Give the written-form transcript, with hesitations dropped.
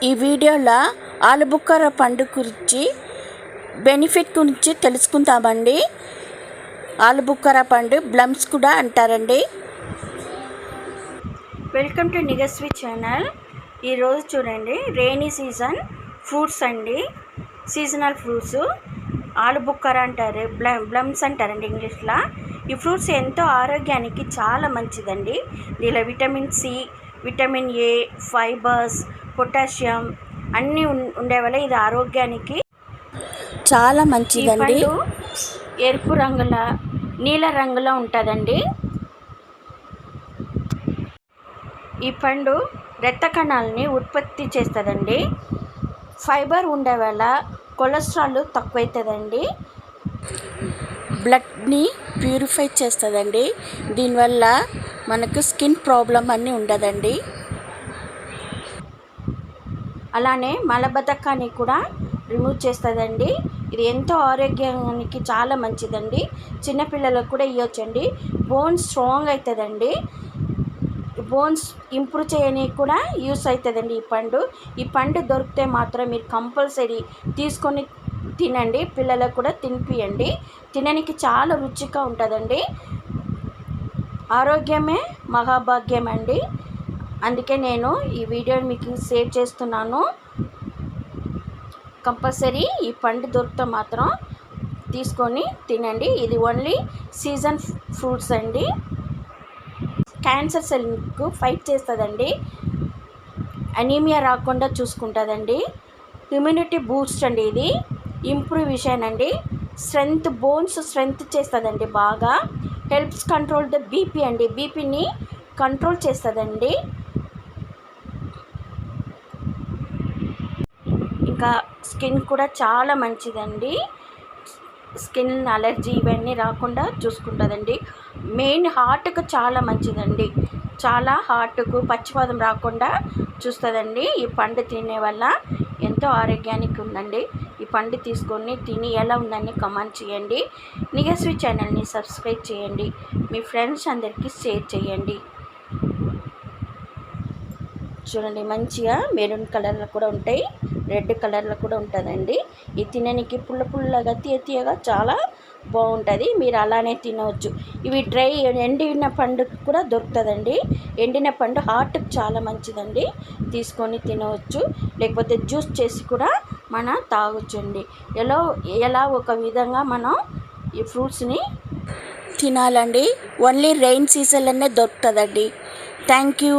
ఈ వీడియోలో ఆలుబుక్కర పండు గురించి బెనిఫిట్ గురించి తెలుసుకుందామండి. ఆలుబుక్కర పండు బ్లమ్స్ కూడా అంటారండి. Welcome to Nigasvi channel. ఈరోజు చూడండి, రెయినీ సీజన్ ఫ్రూట్స్ అండి, సీజనల్ ఫ్రూట్స్ ఆలుబుక్కర అంటారు, బ్లమ్స్ అంటారండి ఇంగ్లీష్లో. ఈ ఫ్రూట్స్ ఎంతో ఆరోగ్యానికి చాలా మంచిదండి. దీనిలో vitamin C, vitamin A, fibres, potassium అన్నీ ఉండే వల్ల ఇది ఆరోగ్యానికి చాలా మంచిదండి. ఎరుపు రంగుల నీల రంగులో ఉంటుందండి. ఈ పండు రక్త కణాలని ఉత్పత్తి చేస్తుందండి. ఫైబర్ ఉండే వల్ల కొలెస్ట్రాల్ తక్కువవుతుందండి. బ్లడ్ని ప్యూరిఫై చేస్తుందండి. దీనివల్ల మనకు స్కిన్ ప్రాబ్లం అన్నీ ఉండదండి. అలానే మలబద్ధకాన్ని కూడా రిమూవ్ చేస్తుందండి. ఇది ఎంతో ఆరోగ్యానికి చాలా మంచిదండి. చిన్నపిల్లలకు కూడా ఇవ్వచ్చండి. బోన్స్ స్ట్రాంగ్ అవుతుందండి. బోన్స్ ఇంప్రూవ్ చేయడానికి కూడా యూస్ అవుతుందండి ఈ పండు దొరికితే మాత్రం మీరు కంపల్సరీ తీసుకొని తినండి. పిల్లలకు కూడా తినిపియండి. తినడానికి చాలా రుచిగా ఉంటుందండి. ఆరోగ్యమే మహాభాగ్యం అండి. అందుకే నేను ఈ వీడియోని మీకు షేర్ చేస్తున్నాను. కంపల్సరీ ఈ పండు దొరికితే మాత్రం తీసుకొని తినండి. ఇది ఓన్లీ సీజన్ ఫ్రూట్స్ అండి. క్యాన్సర్ సెల్కు ఫైట్ చేస్తుందండి. అనీమియా రాకుండా చూసుకుంటుందండి. ఇమ్యూనిటీ బూస్ట్ అండి. ఇది ఇంప్రూవిషన్ అండి. బోన్స్ స్ట్రెంగ్త్ చేస్తుందండి. బాగా హెల్ప్స్ కంట్రోల్ ద బీపీ అండి. బీపీని కంట్రోల్ చేస్తుందండి. ఇంకా స్కిన్ కూడా చాలా మంచిదండి. స్కిన్ అలర్జీ ఇవన్నీ రాకుండా చూసుకుంటుందండి. మెయిన్ హార్ట్కు చాలా మంచిదండి. చాలా హార్ట్కు పచ్చివాదం రాకుండా చూస్తుందండి. ఈ పండు తినే వల్ల ఎంతో ఆరోగ్యానికి ఉందండి. ఈ పండు తీసుకొని తిని ఎలా ఉందని కామెంట్ చేయండి. నిగస్వి ఛానల్ని సబ్స్క్రైబ్ చేయండి. మీ ఫ్రెండ్స్ అందరికీ షేర్ చేయండి. చూడండి, మంచిగా మెరూన్ కలర్లో కూడా ఉంటాయి, రెడ్ కలర్లో కూడా ఉంటుందండి. ఇది తినడానికి పుల్లగా తీయగా చాలా బాగుంటుంది. మీరు అలానే తినవచ్చు. ఇవి ఎండిన పండు కూడా దొరుకుతుందండి. ఎండిన పండు హార్ట్కి చాలా మంచిదండి. తీసుకొని తినవచ్చు. లేకపోతే జ్యూస్ చేసి కూడా మనం తాగొచ్చండి. ఎలా ఒక విధంగా మనం ఈ ఫ్రూట్స్ని తినాలండి. ఓన్లీ రెయిన్ సీజన్లోనే దొరుకుతుందండి. Thank you.